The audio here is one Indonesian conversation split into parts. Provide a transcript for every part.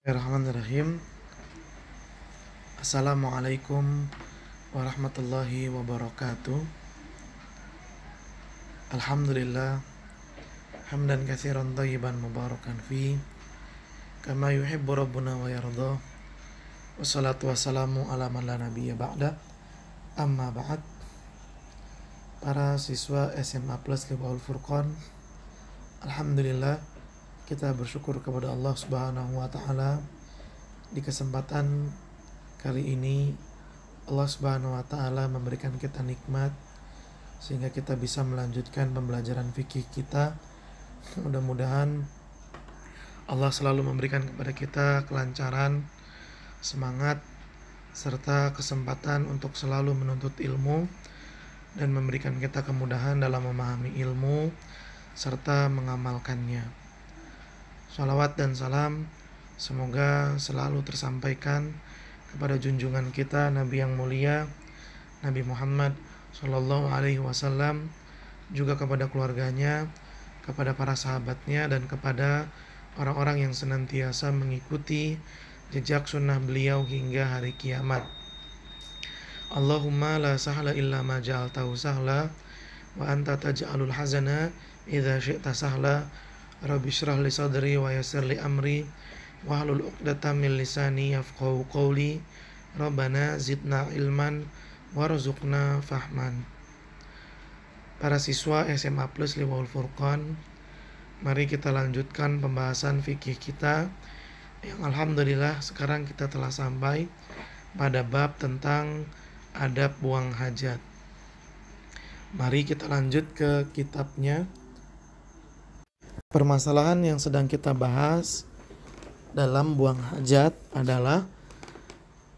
Bismillahirrahmanirrahim. Assalamualaikum warahmatullahi wabarakatuh. Alhamdulillah hamdan katsiran thayyiban mubarakan fi kama yuhibbu rabbuna wa yarda. Wassalatu wassalamu ala man la nabiyya ba'da. Amma ba'd. Para siswa SMA Plus Liwaul Furqan, alhamdulillah kita bersyukur kepada Allah Subhanahu wa taala di kesempatan kali ini. Allah Subhanahu wa taala memberikan kita nikmat sehingga kita bisa melanjutkan pembelajaran fikih kita. Mudah-mudahan Allah selalu memberikan kepada kita kelancaran, semangat, serta kesempatan untuk selalu menuntut ilmu dan memberikan kita kemudahan dalam memahami ilmu serta mengamalkannya. Shalawat dan salam semoga selalu tersampaikan kepada junjungan kita Nabi yang mulia, Nabi Muhammad Sallallahu Alaihi Wasallam, juga kepada keluarganya, kepada para sahabatnya, dan kepada orang-orang yang senantiasa mengikuti jejak sunnah beliau hingga hari kiamat. Allahumma la sahla illa ma ja'altahu sahla wa anta taj'alul hazana idza syi'ta sahla. Rabbi shrah li sadri wa yassir li amri wahlul 'uqdatam min lisani yafqahu qawli. Rabbana zidna ilman warzuqna fahman. Para siswa SMA Plus Liwaul Furqan, mari kita lanjutkan pembahasan fikih kita yang alhamdulillah sekarang kita telah sampai pada bab tentang adab buang hajat. Mari kita lanjut ke kitabnya. Permasalahan yang sedang kita bahas dalam buang hajat adalah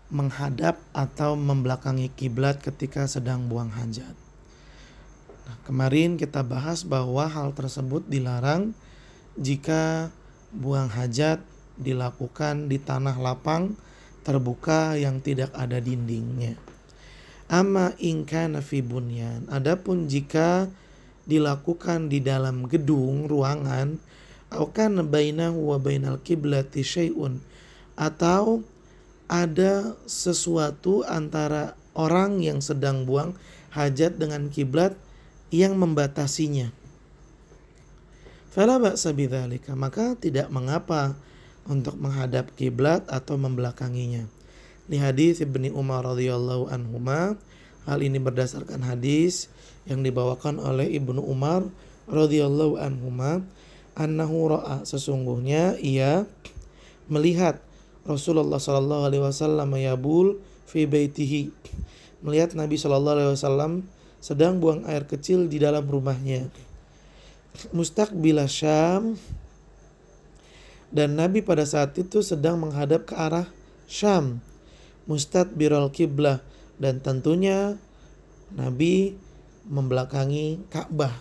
menghadap atau membelakangi kiblat ketika sedang buang hajat. Nah, kemarin kita bahas bahwa hal tersebut dilarang jika buang hajat dilakukan di tanah lapang terbuka yang tidak ada dindingnya. Amma in kana fi bunyan, adapun jika dilakukan di dalam gedung, ruangan, atau kana bainahu wa bainal qiblati syai'un, atau ada sesuatu antara orang yang sedang buang hajat dengan kiblat yang membatasinya. Fala ba'sa bidzalika, maka tidak mengapa untuk menghadap kiblat atau membelakanginya. Li hadis Ibnu Umar radhiyallahu anhuma, hal ini berdasarkan hadis yang dibawakan oleh Ibnu Umar radhiyallahu anhuma, annahu ra'a, sesungguhnya ia melihat Rasulullah sallallahu alaihi wasallam yabul fi baitihi, melihat Nabi sallallahu alaihi wasallam sedang buang air kecil di dalam rumahnya. Mustaqbil Syam, dan Nabi pada saat itu sedang menghadap ke arah Syam. Mustadbiral kiblah, dan tentunya Nabi membelakangi Ka'bah,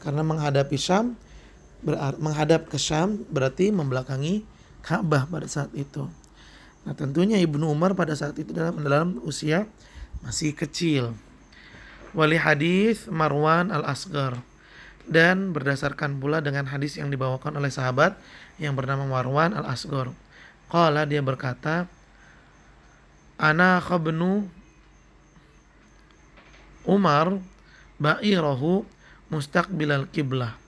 karena menghadapi Syam menghadap ke Syam berarti membelakangi Ka'bah pada saat itu. Nah, tentunya Ibnu Umar pada saat itu dalam usia masih kecil. Wali hadis Marwan al-Asghar, dan berdasarkan pula dengan hadis yang dibawakan oleh sahabat yang bernama Marwan al-Asghar. Qala, dia berkata, ana khabnu Umar ba'irahu mustaqbilal qiblah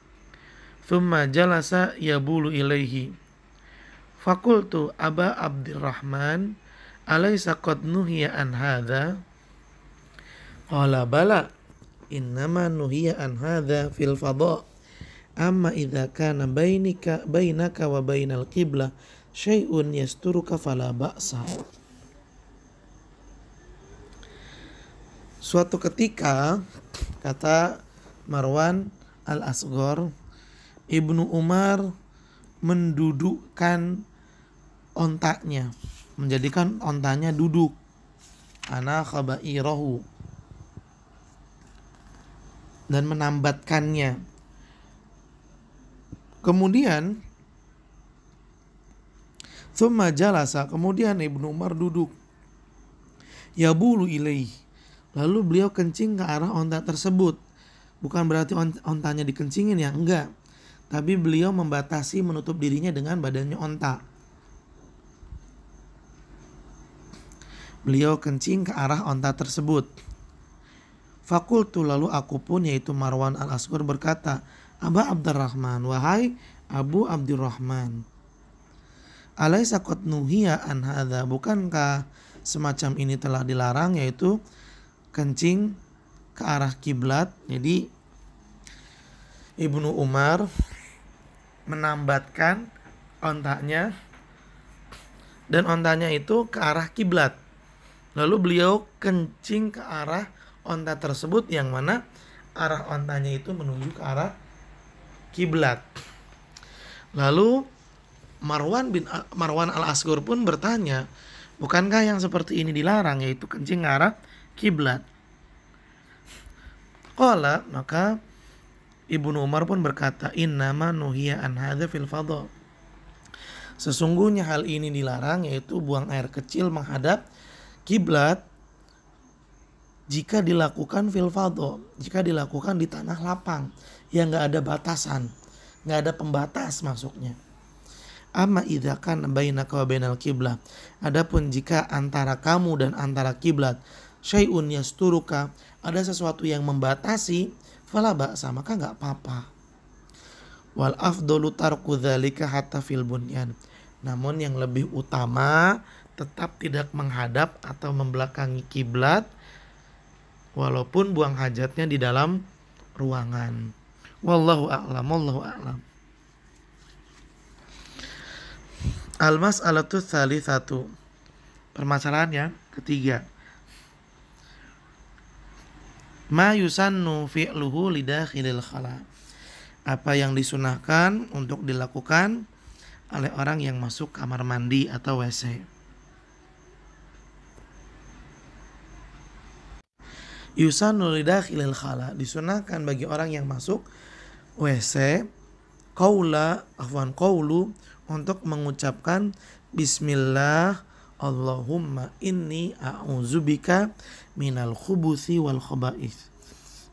thumma jalasa yabulu ilaihi faqultu aba Abdurrahman alaysa qad nuhiya an hadha, qala bala innama nuhiya an hadha fil fadha, amma idza kana bainaka wa bainal qiblah syai'un yasturuka fala ba'sa. Suatu ketika, kata Marwan al-Asghar, Ibnu Umar mendudukkan ontanya, menjadikan ontanya duduk. Ana khabairahu, dan menambatkannya. Kemudian thumma jalasa, kemudian Ibnu Umar duduk. Yabulu ilaih, lalu beliau kencing ke arah onta tersebut. Bukan berarti ontanya dikencingin ya, enggak. Tapi beliau membatasi, menutup dirinya dengan badannya onta. Beliau kencing ke arah onta tersebut. Fakultu, lalu aku pun, yaitu Marwan al-Asghar, berkata, Aba Abdurrahman, wahai Abu Abdurrahman, alaisa qad nuhiya an hadza, bukankah semacam ini telah dilarang, yaitu kencing ke arah kiblat. Jadi Ibnu Umar menambatkan ontanya, dan ontanya itu ke arah kiblat. Lalu beliau kencing ke arah onta tersebut, yang mana arah ontanya itu menuju ke arah kiblat. Lalu Marwan al-Asghar pun bertanya, bukankah yang seperti ini dilarang, yaitu kencing ke arah kiblat? Qala, maka Ibnu Umar pun berkata, innama nuhiya an hadza fil fadha, sesungguhnya hal ini dilarang, yaitu buang air kecil menghadap kiblat, jika dilakukan fil fadha, jika dilakukan di tanah lapang yang gak ada batasan, gak ada pembatas masuknya. Amma idza kana bainaka wa bainal qiblah, adapun jika antara kamu dan antara kiblat syai'un yasturuka, ada sesuatu yang membatasi, fala ba'sa, maka gak apa-apa. Wal afdalu tarku dzalika hatta fil bunyan, namun yang lebih utama tetap tidak menghadap atau membelakangi kiblat, walaupun buang hajatnya di dalam ruangan. Wallahu a'lam, wallahu a'lam. Al-mas'alatu tsalitsatu, permasalahan yang ketiga. Ma yusannu fi'luhu lidakhilil khala, apa yang disunahkan untuk dilakukan oleh orang yang masuk kamar mandi atau WC. Yusannu lidakhilil khala, disunahkan bagi orang yang masuk WC, qawlu, untuk mengucapkan bismillah Allahumma inni a'udzubika minal khubuthi wal khaba'ith,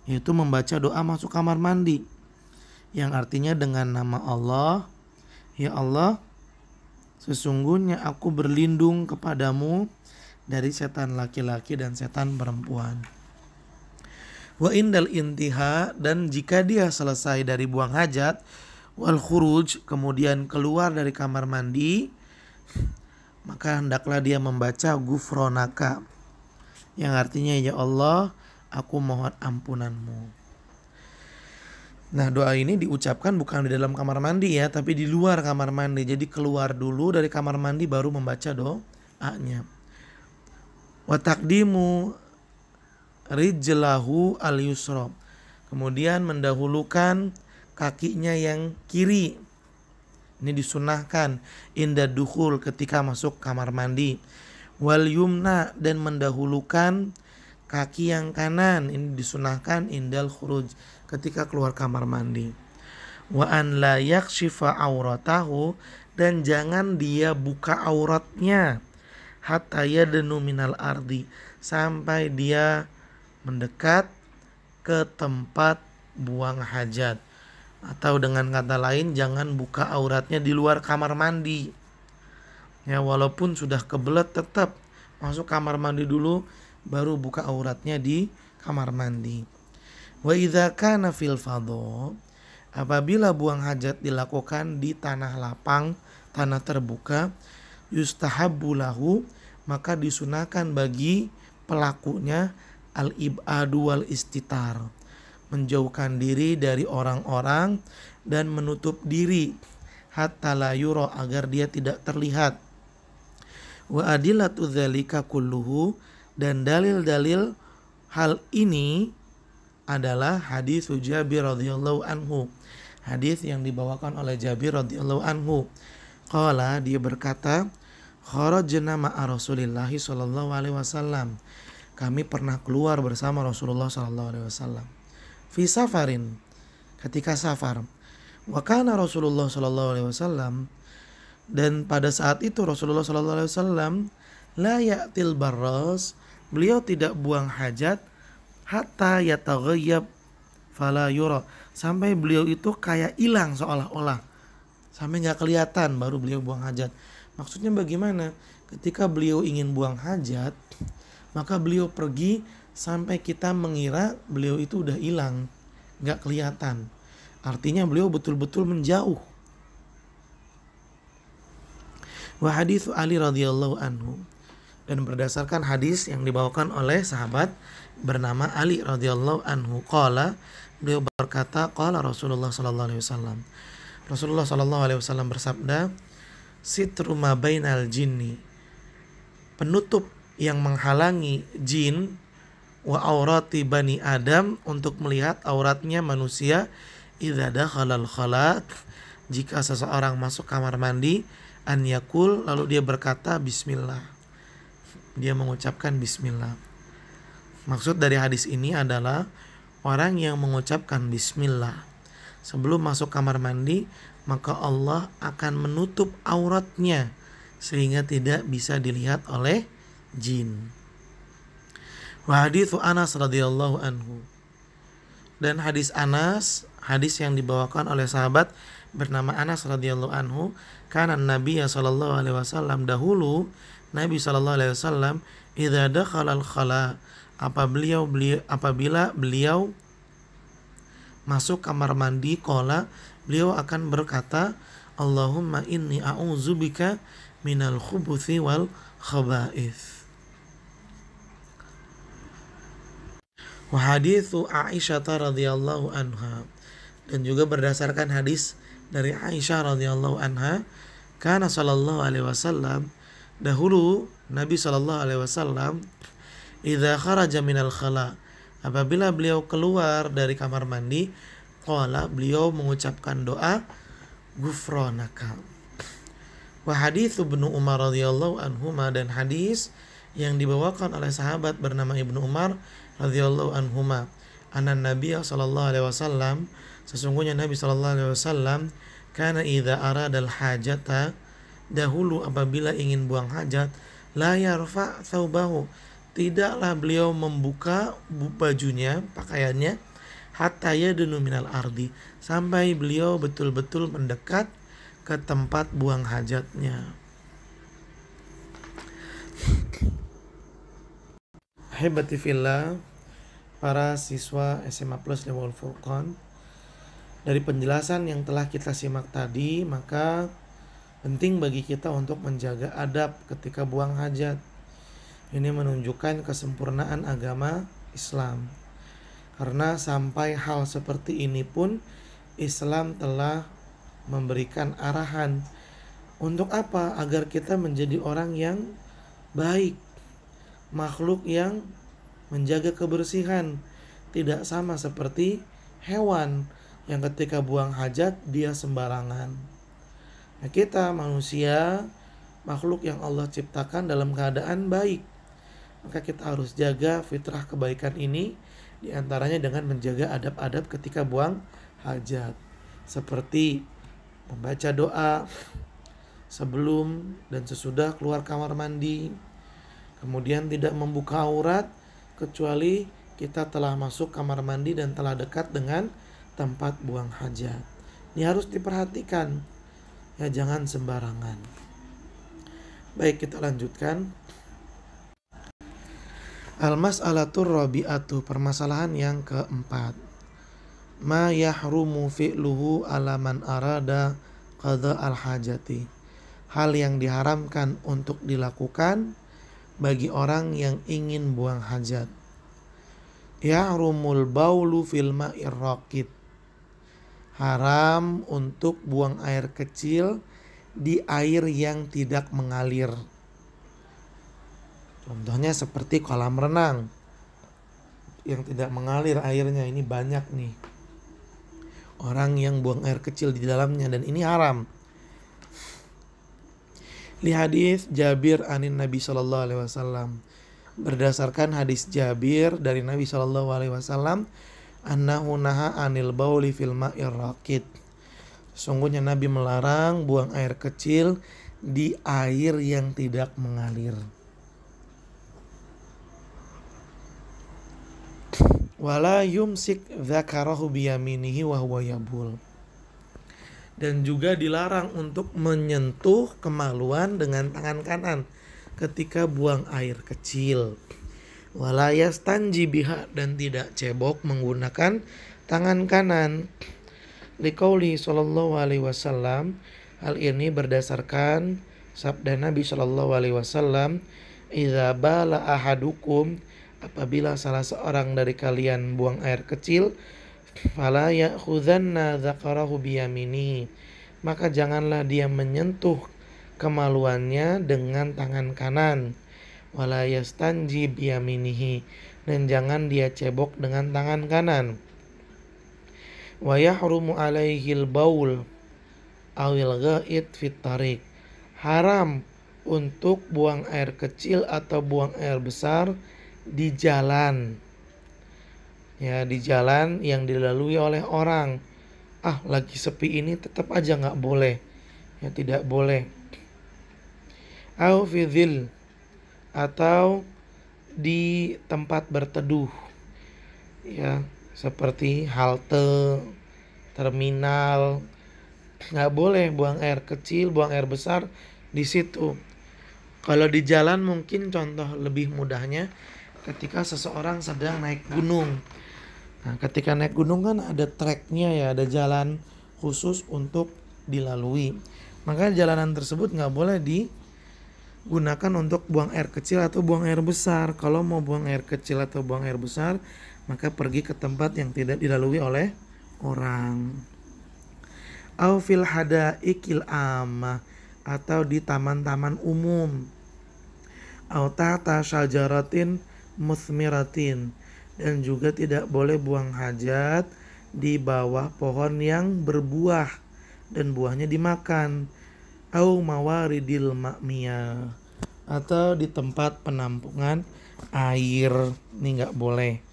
yaitu membaca doa masuk kamar mandi, yang artinya dengan nama Allah, ya Allah, sesungguhnya aku berlindung kepadamu dari setan laki-laki dan setan perempuan. Wa indal intiha, dan jika dia selesai dari buang hajat, wal khuruj, kemudian keluar dari kamar mandi, maka hendaklah dia membaca gufronaka, yang artinya ya Allah, aku mohon ampunanmu. Nah, doa ini diucapkan bukan di dalam kamar mandi ya, tapi di luar kamar mandi. Jadi keluar dulu dari kamar mandi baru membaca doanya. Wa taqdimu rijlahu al-yusra, kemudian mendahulukan kakinya yang kiri. Ini disunahkan inda dukhul, ketika masuk kamar mandi. Wal yumna, dan mendahulukan kaki yang kanan. Ini disunahkan indal khuruj, ketika keluar kamar mandi. Wa an la yakshifa auratahu, dan jangan dia buka auratnya. Hatta yadnu minal ardi, sampai dia mendekat ke tempat buang hajat. Atau dengan kata lain, jangan buka auratnya di luar kamar mandi. Ya, walaupun sudah kebelet tetap masuk kamar mandi dulu baru buka auratnya di kamar mandi. Wa idza kana fil fadha, apabila buang hajat dilakukan di tanah lapang, tanah terbuka, yustahabbu lahu, maka disunahkan bagi pelakunya al-ibadu wal istitar, menjauhkan diri dari orang-orang dan menutup diri, hatta la yura, agar dia tidak terlihat. Wa adillatu dzalika kulluhu, dan dalil-dalil hal ini adalah hadis Jabir radhiyallahu anhu, hadis yang dibawakan oleh Jabir radhiyallahu anhu. Qala, dia berkata, kharajna ma'a Rasulillah sallallahu alaihi wasallam, kami pernah keluar bersama Rasulullah sallallahu alaihi wasallam. Fi safarin, ketika safar. Wa kana Rasulullah sallallahu alaihi wasallam, dan pada saat itu Rasulullah sallallahu alaihi wasallam la ya'til barras, beliau tidak buang hajat, hatta yataghayyab fala yura, sampai beliau itu kayak hilang seolah-olah, sampai enggak kelihatan baru beliau buang hajat. Maksudnya bagaimana? Ketika beliau ingin buang hajat, maka beliau pergi sampai kita mengira beliau itu udah hilang, gak kelihatan. Artinya beliau betul-betul menjauh. Wa hadits Ali radhiyallahu anhu, dan berdasarkan hadis yang dibawakan oleh sahabat bernama Ali radhiyallahu anhu, qala, beliau berkata, qala Rasulullah sallallahu alaihi wasallam, Rasulullah sallallahu alaihi wasallam bersabda, sitru ma bainal jinni, penutup yang menghalangi jin, wa aurati bani Adam, untuk melihat auratnya manusia, idza dakhalal khala, jika seseorang masuk kamar mandi, an yakul, lalu dia berkata bismillah, dia mengucapkan bismillah. Maksud dari hadis ini adalah orang yang mengucapkan bismillah sebelum masuk kamar mandi, maka Allah akan menutup auratnya sehingga tidak bisa dilihat oleh jin. Wa haditsu Anas radhiyallahu anhu, dan hadis Anas, hadis yang dibawakan oleh sahabat bernama Anas radhiyallahu anhu, karena Nabi sallallahu alaihi wasallam, dahulu Nabi sallallahu alaihi wasallam, idza dakhala al-khala, apabila beliau masuk kamar mandi, qala, beliau akan berkata, Allahumma inni a'udzubika minal khubuthi wal khaba'ith. Wa haditsu Aisyah radhiyallahu anha, dan juga berdasarkan hadis dari Aisyah radhiyallahu anha, kana sallallahu alaihi wasallam, dahulu Nabi sallallahu alaihi wasallam, idza kharaja minal khala, apabila beliau keluar dari kamar mandi, qala, beliau mengucapkan doa ghufranaka. Wa haditsu Ibnu Umar radhiyallahu anhuma, dan hadis yang dibawakan oleh sahabat bernama Ibnu Umar radhiyallahu anhuma, anna Nabiy sallallahu alaihi wasallam, sesungguhnya Nabi sallallahu alaihi wasallam, kana idza aradal hajata, dahulu apabila ingin buang hajat, la yarfa thawbahu, tidaklah beliau membuka bajunya, pakaiannya, hatta yadnu minal ardi, sampai beliau betul-betul mendekat ke tempat buang hajatnya. Ahibati fillah, para siswa SMA Plus Nurul Furqan, dari penjelasan yang telah kita simak tadi, maka penting bagi kita untuk menjaga adab ketika buang hajat. Ini menunjukkan kesempurnaan agama Islam. Karena sampai hal seperti ini pun Islam telah memberikan arahan. Untuk apa? Agar kita menjadi orang yang baik, makhluk yang menjaga kebersihan, tidak sama seperti hewan yang ketika buang hajat dia sembarangan. Nah, kita manusia, makhluk yang Allah ciptakan dalam keadaan baik, maka kita harus jaga fitrah kebaikan ini, diantaranya dengan menjaga adab-adab ketika buang hajat, seperti membaca doa sebelum dan sesudah keluar kamar mandi, kemudian tidak membuka aurat kecuali kita telah masuk kamar mandi dan telah dekat dengan tempat buang hajat. Ini harus diperhatikan, ya, jangan sembarangan. Baik, kita lanjutkan. Al-mas'alatur rabi'atu, permasalahan yang keempat. Ma yahrumu fi'luhu ala man arada qadha al-hajati, hal yang diharamkan untuk dilakukan bagi orang yang ingin buang hajat. Yahrumul baulu fil ma'ir raqid, haram untuk buang air kecil di air yang tidak mengalir. Contohnya seperti kolam renang yang tidak mengalir airnya, ini banyak nih orang yang buang air kecil di dalamnya, dan ini haram. Li hadis Jabir anin Nabi sallallahu alaihi wasallam, berdasarkan hadis Jabir dari Nabi sallallahu alaihi wasallam, annahu naha anil bauli fil ma'ir raqid, sesungguhnya Nabi melarang buang air kecil di air yang tidak mengalir. Wala yumsik dzakarahu biyaminihi wa huwa yabul, Dan juga dilarang untuk menyentuh kemaluan dengan tangan kanan ketika buang air kecil. Wala yastanji biha, dan tidak cebok menggunakan tangan kanan. Liqauli sallallahu alaihi wasallam, hal ini berdasarkan sabda Nabi sallallahu alaihi wasallam, idza bala ahadukum, apabila salah seorang dari kalian buang air kecil, fala ya'khudhanna dzakarahu biyaminihi, maka janganlah dia menyentuh kemaluannya dengan tangan kanan. Wala yastanji biyaminihi, dan jangan dia cebok dengan tangan kanan. Wa yahrumu alaihil baul awil ghaid fit tariq, haram untuk buang air kecil atau buang air besar di jalan. Ya, di jalan yang dilalui oleh orang. Lagi sepi ini tetap aja nggak boleh. Ya, tidak boleh. Au fi dhil, atau di tempat berteduh. Ya, seperti halte, terminal. Nggak boleh buang air kecil, buang air besar di situ. Kalau di jalan mungkin contoh lebih mudahnya ketika seseorang sedang naik gunung. Nah, ketika naik gunung kan ada treknya ya, ada jalan khusus untuk dilalui. Maka jalanan tersebut nggak boleh digunakan untuk buang air kecil atau buang air besar. Kalau mau buang air kecil atau buang air besar, maka pergi ke tempat yang tidak dilalui oleh orang. Au fil hadaikil amah, atau di taman-taman umum. Au tahta syajaratin musmiratin, dan juga tidak boleh buang hajat di bawah pohon yang berbuah dan buahnya dimakan. Au mawaridil ma'miyah, atau di tempat penampungan air, ini nggak boleh.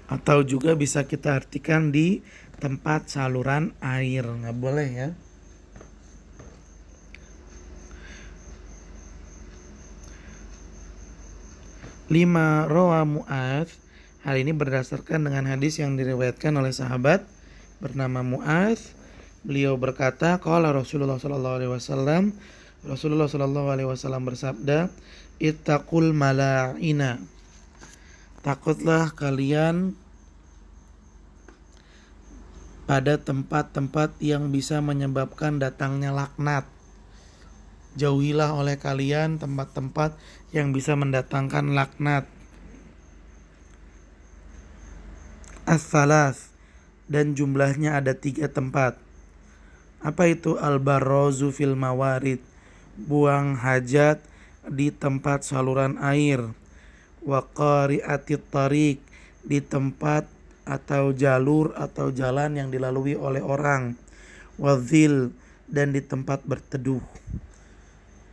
Atau juga bisa kita artikan di tempat saluran air, nggak boleh ya. Lima, rawa Mu'adz, hal ini berdasarkan dengan hadis yang diriwayatkan oleh sahabat bernama Mu'adz. Beliau berkata, qala Rasulullah sallallahu alaihi wasallam, Rasulullah sallallahu alaihi wasallam bersabda, ittaqul mala'ina, takutlah kalian pada tempat-tempat yang bisa menyebabkan datangnya laknat. Jauhilah oleh kalian tempat-tempat yang bisa mendatangkan laknat. As-salas, dan jumlahnya ada 3 tempat. Apa itu? Al-barrozu fil mawarid, buang hajat di tempat saluran air. Wa qari'atit tariq, di tempat atau jalur atau jalan yang dilalui oleh orang. Wa dhil, dan di tempat berteduh.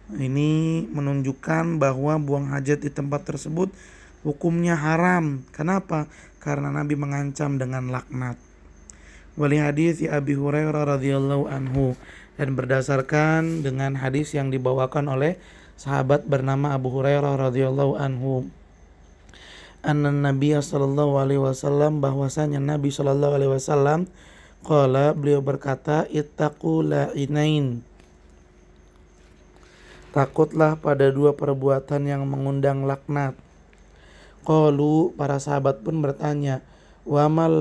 Ini menunjukkan bahwa buang hajat di tempat tersebut hukumnya haram. Kenapa? Karena Nabi mengancam dengan laknat. Wali hadis Abi Hurairah radhiyallahu anhu, dan berdasarkan dengan hadis yang dibawakan oleh sahabat bernama Abu Hurairah radhiyallahu anhu, anna Nabi sallallahu alaihi wasallam, bahwasanya Nabi sallallahu alaihi wasallam qala, beliau berkata, ittaqu la'inain, takutlah pada 2 perbuatan yang mengundang laknat. Qalu, para sahabat pun bertanya, wa mal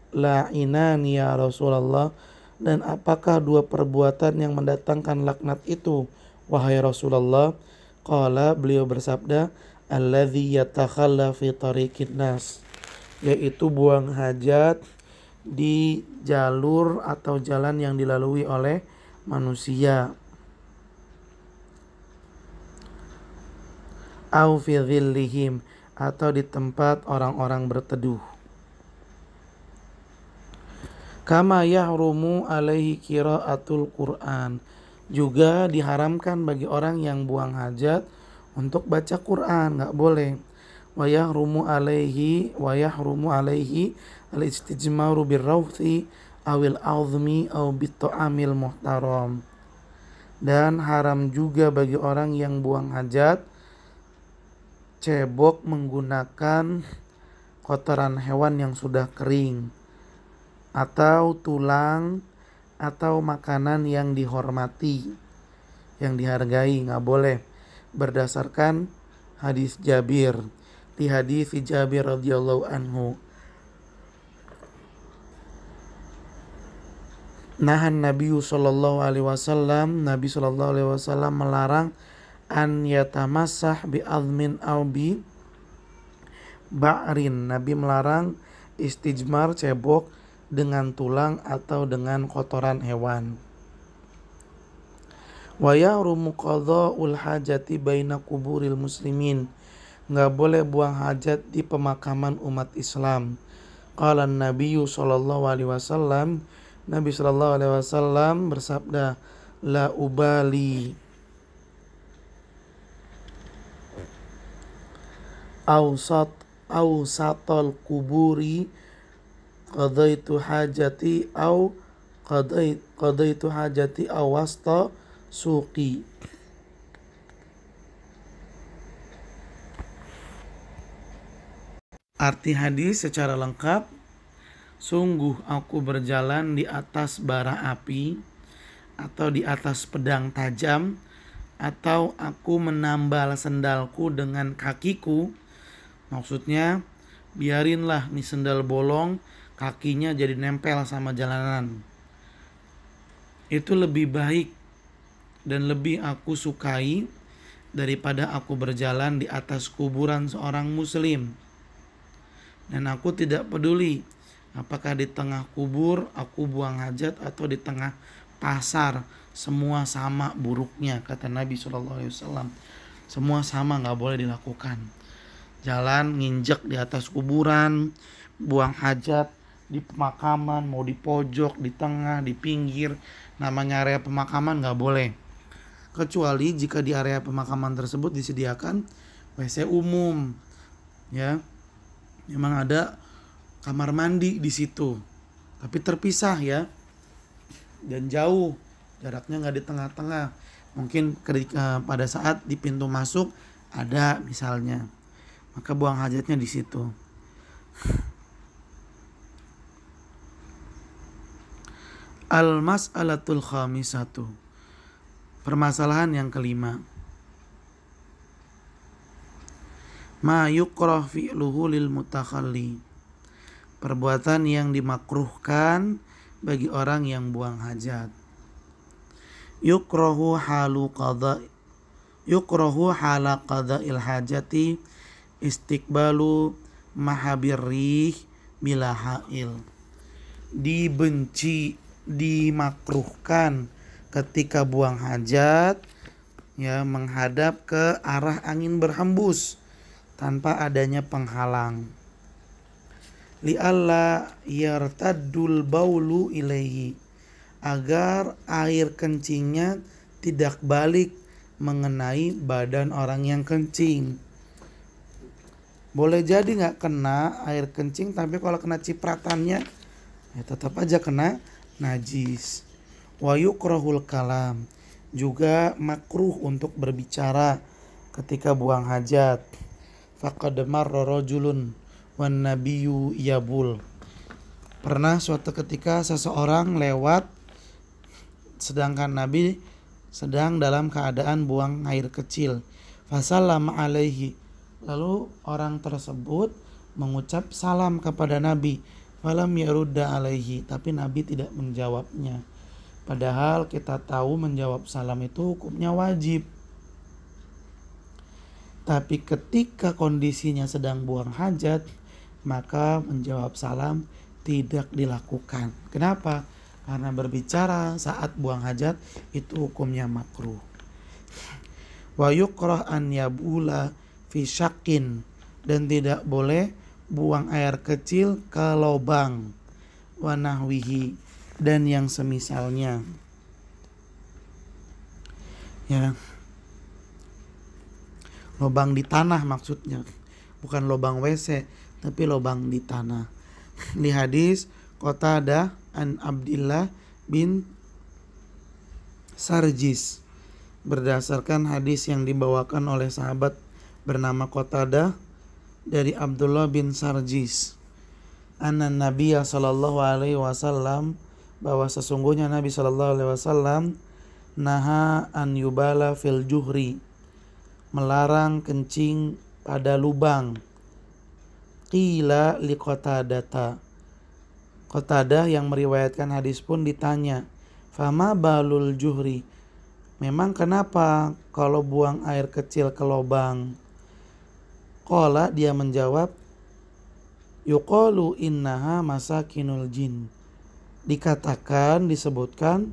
la'inan ya Rasulullah, dan apakah 2 perbuatan yang mendatangkan laknat itu, wahai Rasulullah? Qala, beliau bersabda, alladzi yatakhalla fi tariqin nas, yaitu buang hajat di jalur atau jalan yang dilalui oleh manusia. Au fi dhillihim, atau di tempat orang-orang berteduh. Kama yahrumu alaihi qiraatul Qur'an, juga diharamkan bagi orang yang buang hajat untuk baca Quran, nggak boleh. Wa yahrumu alaihi al-istijmaru birrawthi awil azmi aw bit'amil muhtaram, dan haram juga bagi orang yang buang hajat cebok menggunakan kotoran hewan yang sudah kering, atau tulang, atau makanan yang dihormati, yang dihargai, nggak boleh. Berdasarkan hadis Jabir, di hadis Jabir radhiyallahu anhu, nahan Nabi sallallahu alaihi wasallam, Nabi sallallahu alaihi wasallam melarang an yatamassah bi azmin aw bi ba'rin. Nabi melarang istijmar, cebok dengan tulang atau dengan kotoran hewan. Wa yahrumu qadha'ul hajati baina kuburil muslimin. Enggak boleh buang hajat di pemakaman umat Islam. Qala Nabi sallallahu alaihi wasallam, Nabi sallallahu alaihi wasallam bersabda, la ubali awsatal kuburi qadaitu hajati aw qadaitu hajati awasta suqi. Arti hadis secara lengkap: sungguh aku berjalan di atas bara api atau di atas pedang tajam, atau aku menambal sendalku dengan kakiku. Maksudnya biarinlah nih sendal bolong, kakinya jadi nempel sama jalanan. Itu lebih baik dan lebih aku sukai daripada aku berjalan di atas kuburan seorang muslim. Dan aku tidak peduli apakah di tengah kubur aku buang hajat atau di tengah pasar, semua sama buruknya, kata Nabi SAW. Semua sama, gak boleh dilakukan. Jalan nginjek di atas kuburan, buang hajat di pemakaman, mau di pojok, di tengah, di pinggir, namanya area pemakaman gak boleh. Kecuali jika di area pemakaman tersebut disediakan WC umum, ya. Memang ada kamar mandi di situ, tapi terpisah ya, dan jauh, jaraknya nggak di tengah-tengah. Mungkin ketika pada saat di pintu masuk ada misalnya, maka buang hajatnya di situ. Al-mas'alatul khamisatu, permasalahan yang kelima. Ma yukrah fi'luhu lil mutakhalli, perbuatan yang dimakruhkan bagi orang yang buang hajat. Yukrahu hala qada'il hajati istiqbalu mahabirrih bila ha'il. Dibenci, dimakruhkan ketika buang hajat, ya, menghadap ke arah angin berhembus tanpa adanya penghalang. Li'alla yartaddul baulu ilaihi, agar air kencingnya tidak balik mengenai badan orang yang kencing. Boleh jadi gak kena air kencing, tapi kalau kena cipratannya ya tetap aja kena najis. Wa yukrahul kalam, juga makruh untuk berbicara ketika buang hajat. Faqad marra rajulun wan nabiyyu yabul, pernah suatu ketika seseorang lewat sedangkan Nabi sedang dalam keadaan buang air kecil. Fasallama alaihi, lalu orang tersebut mengucap salam kepada Nabi. Falam yarudda alaihi, tapi Nabi tidak menjawabnya. Padahal kita tahu menjawab salam itu hukumnya wajib. Tapi ketika kondisinya sedang buang hajat, maka menjawab salam tidak dilakukan. Kenapa? Karena berbicara saat buang hajat itu hukumnya makruh. Wa yukrah an yabula fi syakin, dan tidak boleh buang air kecil ke lubang. Wa nahwihi, dan yang semisalnya. Ya. Lubang di tanah maksudnya, bukan lubang WC, tapi lubang di tanah. Li hadis Qatadah an Abdillah bin Sarjis, berdasarkan hadis yang dibawakan oleh sahabat bernama Qatadah dari Abdullah bin Sarjis anna Nabiya sallallahu alaihi wasallam, bahwa sesungguhnya Nabi sallallahu alaihi wasallam naha an yubala fil juhri, melarang kencing pada lubang. Qila li Qatadata, Qatadah yang meriwayatkan hadis pun ditanya, fama balul juhri, memang kenapa kalau buang air kecil ke lubang? Qala, dia menjawab, yuqalu innaha masakinul jin, disebutkan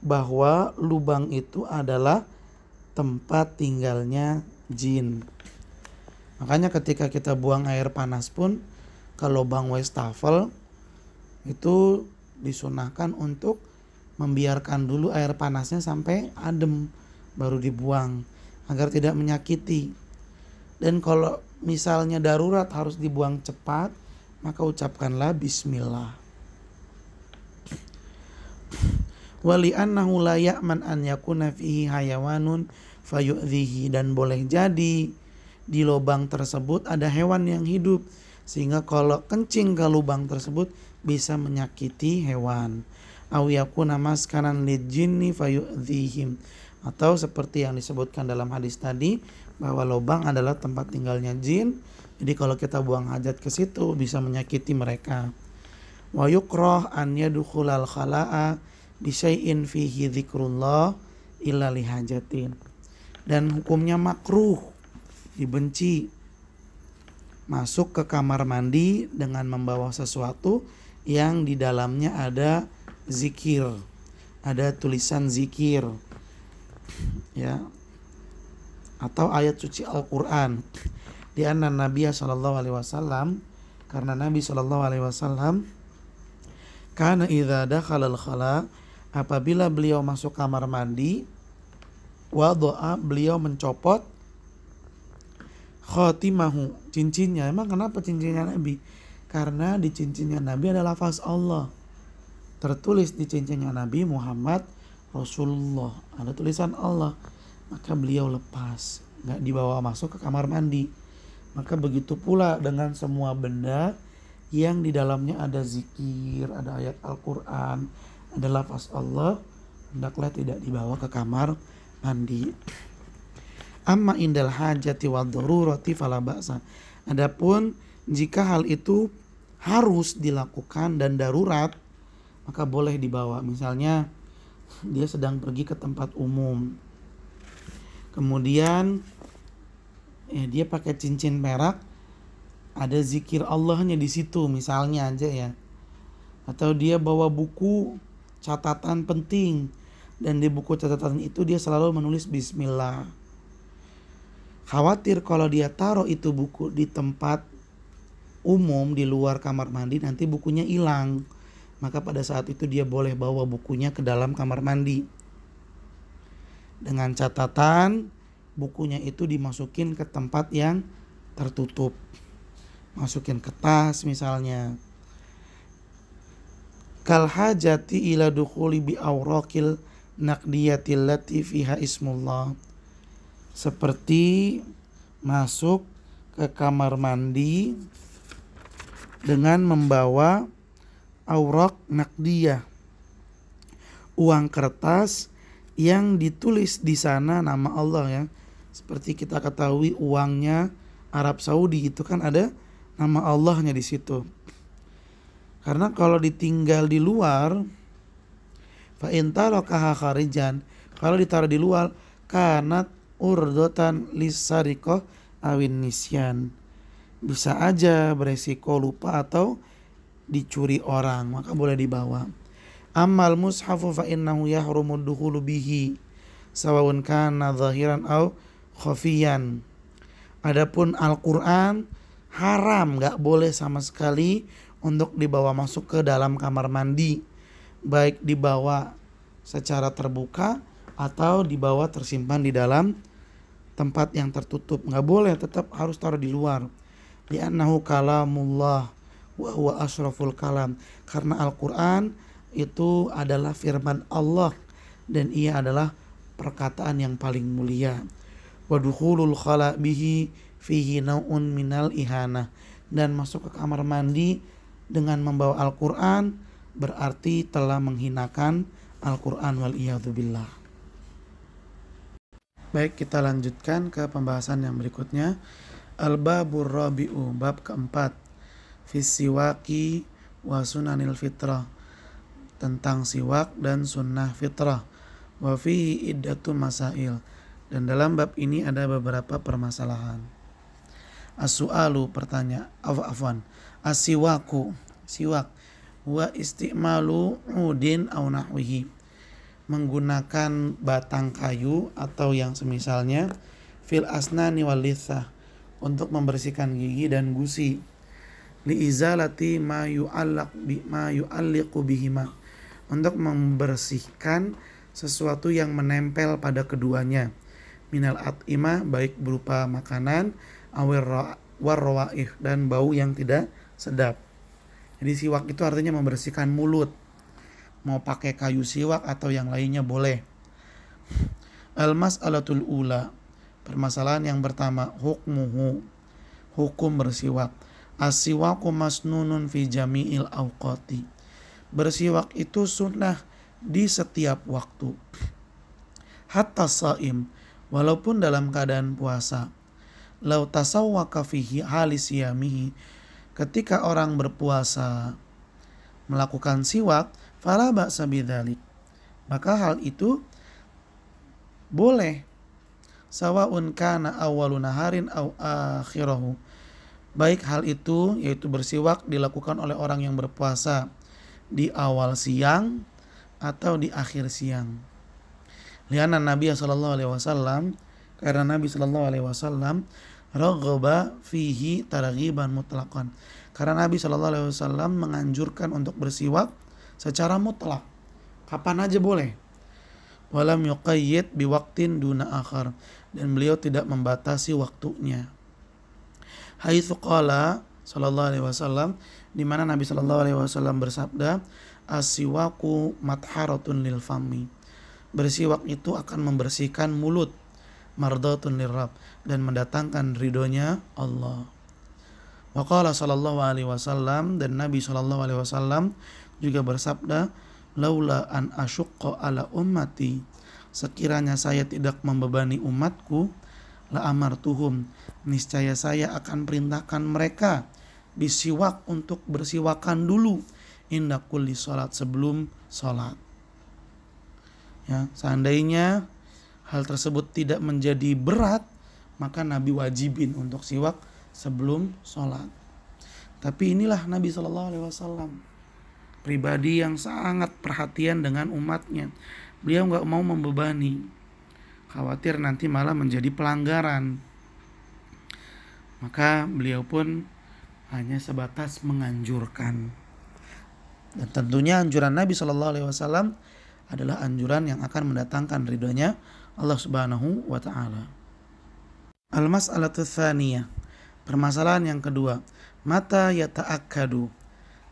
bahwa lubang itu adalah tempat tinggalnya jin. Makanya ketika kita buang air panas pun ke lubang wastafel itu disunahkan untuk membiarkan dulu air panasnya sampai adem baru dibuang agar tidak menyakiti. Dan kalau misalnya darurat harus dibuang cepat, maka ucapkanlah bismillah. Wali annahu la ya'man an yakuna fihi hayawanun fayu'dhihi, dan boleh jadi di lubang tersebut ada hewan yang hidup sehingga kalau kencing ke lubang tersebut bisa menyakiti hewan. Aw yakuna maskanan lijinni fayu'dhihim, atau seperti yang disebutkan dalam hadis tadi bahwa lubang adalah tempat tinggalnya jin. Jadi kalau kita buang hajat ke situ bisa menyakiti mereka. Wa yukrah an yadkhulal khala'a bi syai'in fihi dzikrullah illa lihajatin, dan hukumnya makruh, dibenci, masuk ke kamar mandi dengan membawa sesuatu yang di dalamnya ada zikir, ada tulisan zikir, ya, atau ayat suci Al-Quran. Di anna Nabiya sallallahu alaihi wasallam, karena Nabi sallallahu alaihi wasallam kana idza dakhala al-khala, apabila beliau masuk kamar mandi, wada'a, beliau mencopot khatimahu, cincinnya. Emang kenapa cincinnya Nabi? Karena di cincinnya Nabi ada lafaz Allah. Tertulis di cincinnya Nabi Muhammad Rasulullah, ada tulisan Allah. Maka beliau lepas, gak dibawa masuk ke kamar mandi. Maka begitu pula dengan semua benda yang di dalamnya ada zikir, ada ayat Al-Quran, ada lafaz Allah, hendaklah tidak dibawa ke kamar mandi. Amma indal hajati wad darurati fala ba'sa. Adapun jika hal itu harus dilakukan dan darurat, maka boleh dibawa. Misalnya dia sedang pergi ke tempat umum, kemudian dia pakai cincin perak, ada zikir Allahnya di situ misalnya aja ya. Atau dia bawa buku catatan penting, dan di buku catatan itu dia selalu menulis bismillah. Khawatir kalau dia taruh itu buku di tempat umum di luar kamar mandi nanti bukunya hilang. Maka pada saat itu dia boleh bawa bukunya ke dalam kamar mandi. Dengan catatan bukunya itu dimasukin ke tempat yang tertutup. Masukin ke tas misalnya. Kal hajati ila dukhuli bi awraqil naqdiyatil lati fiha ismullah. Seperti masuk ke kamar mandi dengan membawa awraq naqdiyah, uang kertas yang ditulis di sana nama Allah ya. Seperti kita ketahui uangnya Arab Saudi itu kan ada nama Allahnya di situ. Karena kalau ditinggal di luar, fa in tarakaha kharijan, kalau ditaruh di luar, kanat urdotan lisariqah awin nisyan, bisa aja beresiko lupa atau dicuri orang, maka boleh dibawa. Ammal mushafu fa innahu yahrumu dukhulu bihi sawa'un kana zahiran aw khafiyan. Adapun Al-Qur'an haram, enggak boleh sama sekali untuk dibawa masuk ke dalam kamar mandi, baik dibawa secara terbuka atau dibawa tersimpan di dalam tempat yang tertutup. Enggak boleh, tetap harus taruh di luar. Li'annahu kalamullah wa huwa asyraful kalam, karena Al-Qur'an itu adalah firman Allah dan ia adalah perkataan yang paling mulia. Wa dukhulul khala bihi fihi nau'un minal ihana, dan masuk ke kamar mandi dengan membawa Al-Quran berarti telah menghinakan Al-Quran wal iyadzubillah. Baik, kita lanjutkan ke pembahasan yang berikutnya. Al-babur rabi'u, bab keempat, fisiwaki wa sunanil fitrah, tentang siwak dan sunnah fitrah. Wa fihi iddatu masail, dan dalam bab ini ada beberapa permasalahan. As-su'alu, afwan. As-siwaku, siwak, wa isti'malu udin aw nahwihi, menggunakan batang kayu atau yang semisalnya, fil asnani wal lithah, untuk membersihkan gigi dan gusi, li izalati ma yu'alliqu bihima, untuk membersihkan sesuatu yang menempel pada keduanya, minal at'imah, baik berupa makanan, warrawaih, dan bau yang tidak sedap. Jadi siwak itu artinya membersihkan mulut. Mau pakai kayu siwak atau yang lainnya boleh. Al-mas'alatul ula, permasalahan yang pertama, hukmuhu, hukum bersiwak. As-siwaku masnunun fi jami'il awqati, bersiwak itu sunnah di setiap waktu. Hatta saim, walaupun dalam keadaan puasa. Lau tasawwaka fihi halis siyamihi, ketika orang berpuasa melakukan siwak, fala ba'sa bidzalik, maka hal itu boleh. Sawaun kana awwalu naharin aw akhirahu, baik hal itu yaitu bersiwak dilakukan oleh orang yang berpuasa di awal siang atau di akhir siang. Lianna Nabi sallallahu alaihi wasallam, karena Nabi sallallahu alaihi wasallam raghaba fihi targhiban mutlaqan, karena Nabi sallallahu alaihi wasallam menganjurkan untuk bersiwak secara mutlak, kapan aja boleh. Walam yuqayyid biwaqtin duna akhar, dan beliau tidak membatasi waktunya. Haitsu qala sallallahu alaihi wasallam, di mana Nabi sallallahu alaihi wasallam bersabda, as-siwaku matharatun lil fami, bersiwak itu akan membersihkan mulut, mardatun lirrab, dan mendatangkan ridhonya Allah. Wa qala sallallahu alaihi wasallam, dan Nabi sallallahu alaihi wasallam juga bersabda, laula an asyqa ala ummati, sekiranya saya tidak membebani umatku, la amartuhum, niscaya saya akan perintahkan mereka bisiwak, untuk bersiwakan dulu, inda kulli salat, sebelum salat. Ya, seandainya hal tersebut tidak menjadi berat, maka Nabi wajibin untuk siwak sebelum salat. Tapi inilah Nabi SAW, pribadi yang sangat perhatian dengan umatnya. Beliau gak mau membebani, khawatir nanti malah menjadi pelanggaran. Maka beliau pun hanya sebatas menganjurkan. Dan tentunya anjuran Nabi SAW adalah anjuran yang akan mendatangkan ridhonya Allah Subhanahu wa ta'ala. Al-mas'alatu tsaniyah, permasalahan yang kedua, mata yata'akkadu,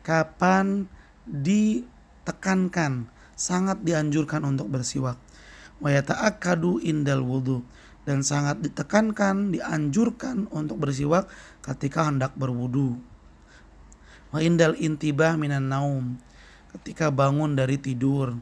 kapan ditekankan, sangat dianjurkan untuk bersiwak. Wa yata'akkadu indal wudu, dan sangat ditekankan, dianjurkan untuk bersiwak ketika hendak berwudu. Wa indal intibah minan naum, ketika bangun dari tidur.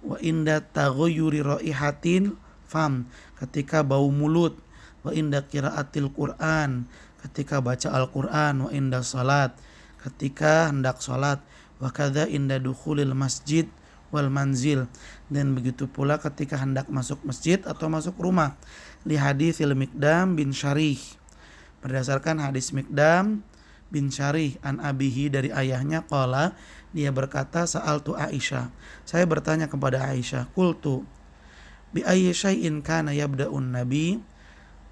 Wa inda taghayyuri raihatin fam, ketika bau mulut. Wa inda qiraatil Qur'an, ketika baca Al-Qur'an. Wa inda salat, ketika hendak salat. Wa kadza inda dukhulil masjid wal manzil, dan begitu pula ketika hendak masuk masjid atau masuk rumah. Li haditsil Miqdam bin Syarih, berdasarkan hadis Miqdam bin Syarih an abihi, dari ayahnya, qala, dia berkata, sa'altu Aisyah, saya bertanya kepada Aisyah, qultu bi ayyi syai'in kana yabda'un nabi,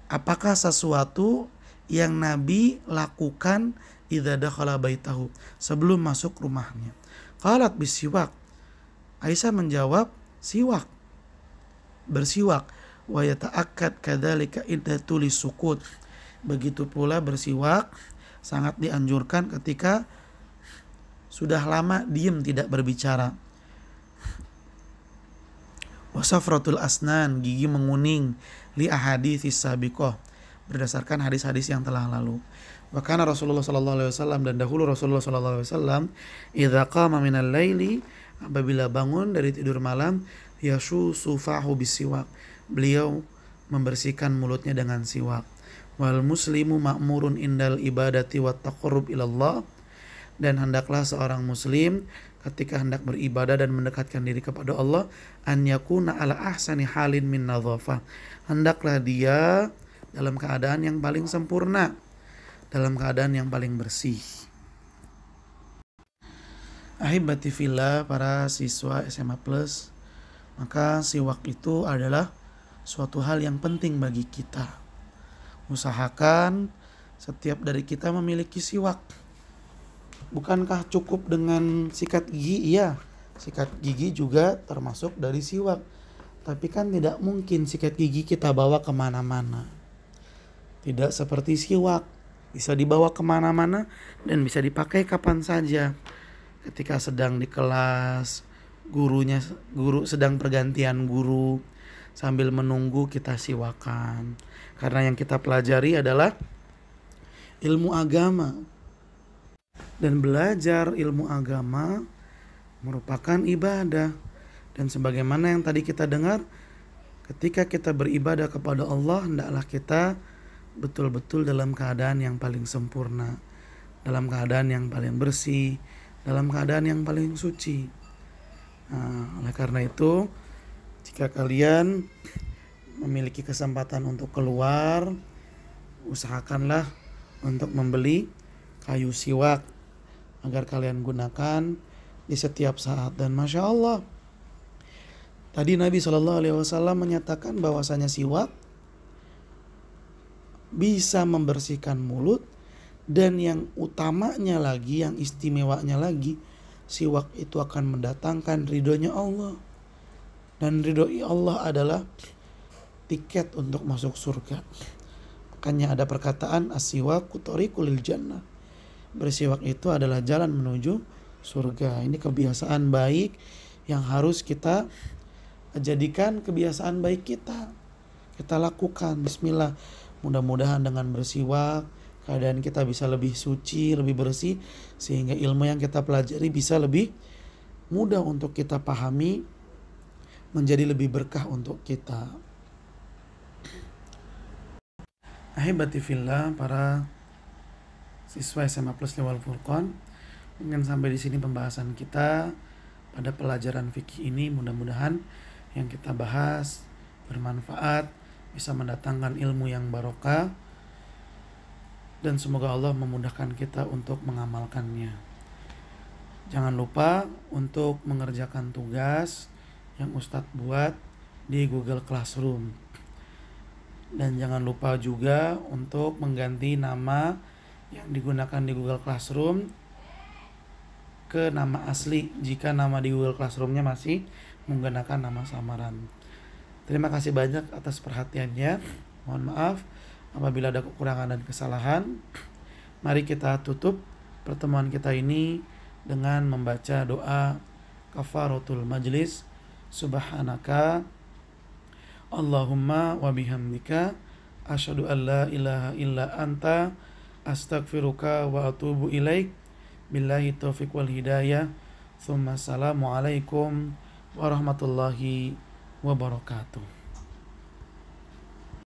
apakah sesuatu yang Nabi lakukan idza dakhala baitahu, sebelum masuk rumahnya. Qalat bisiwak, Aisyah menjawab, siwak, bersiwak. Wa yata'akkad kadzalika idza tulis sukut, begitu pula bersiwak sangat dianjurkan ketika sudah lama diam tidak berbicara. Wasafratul asnan, gigi menguning, li ahaditsis sabiqah, berdasarkan hadis-hadis yang telah lalu. Bahkan Rasulullah sallallahu alaihi wasallam, dan dahulu Rasulullah sallallahu alaihi wasallam, idza qama minal laili, apabila bangun dari tidur malam, yashu sufahu bisiwak, beliau membersihkan mulutnya dengan siwak. Wal muslimu ma'murun indal ibadati wat taqarrub ilallah, dan hendaklah seorang muslim ketika hendak beribadah dan mendekatkan diri kepada Allah, an yakuna ala ahsani halin min nadhafah, hendaklah dia dalam keadaan yang paling sempurna, dalam keadaan yang paling bersih. Ahibati fillah, para siswa SMA Plus, maka siwak itu adalah suatu hal yang penting bagi kita. Usahakan setiap dari kita memiliki siwak. Bukankah cukup dengan sikat gigi? Iya, sikat gigi juga termasuk dari siwak. Tapi kan tidak mungkin sikat gigi kita bawa kemana-mana. Tidak seperti siwak, bisa dibawa kemana-mana dan bisa dipakai kapan saja. Ketika sedang di kelas, guru sedang pergantian guru, sambil menunggu kita siwakan. Karena yang kita pelajari adalah ilmu agama. Dan belajar ilmu agama merupakan ibadah. Dan sebagaimana yang tadi kita dengar, ketika kita beribadah kepada Allah, hendaklah kita betul-betul dalam keadaan yang paling sempurna, dalam keadaan yang paling bersih, dalam keadaan yang paling suci. Oleh karena itu, jika kalian memiliki kesempatan untuk keluar, usahakanlah untuk membeli kayu siwak agar kalian gunakan di setiap saat. Dan Masya Allah, tadi Nabi SAW menyatakan bahwasanya siwak bisa membersihkan mulut, dan yang utamanya lagi, yang istimewanya lagi, siwak itu akan mendatangkan ridhonya Allah. Dan ridho Allah adalah tiket untuk masuk surga. Makanya ada perkataan as-siwaku thariqul lil jannah. Bersiwak itu adalah jalan menuju surga. Ini kebiasaan baik yang harus kita jadikan kebiasaan baik kita. Kita lakukan. Bismillah. Mudah-mudahan dengan bersiwak keadaan kita bisa lebih suci, lebih bersih, sehingga ilmu yang kita pelajari bisa lebih mudah untuk kita pahami, menjadi lebih berkah untuk kita. Ahibati fillah, para siswa SMA Plus Lewal Furqan, mungkin sampai di sini pembahasan kita pada pelajaran fikih ini. Mudah-mudahan yang kita bahas bermanfaat, bisa mendatangkan ilmu yang barokah, dan semoga Allah memudahkan kita untuk mengamalkannya. Jangan lupa untuk mengerjakan tugas yang Ustadz buat di Google Classroom. Dan jangan lupa juga untuk mengganti nama yang digunakan di Google Classroom ke nama asli jika nama di Google Classroom-nya masih menggunakan nama samaran. Terima kasih banyak atas perhatiannya. Mohon maaf apabila ada kekurangan dan kesalahan. Mari kita tutup pertemuan kita ini dengan membaca doa kafaratul majlis. Subhanaka Allahumma wa bihamdika asyhadu an la ilaha illa anta astaghfiruka wa atubu ilaik. Billahi taufiq wal hidayah. Tsumma assalamu alaikum warahmatullahi wabarakatuh.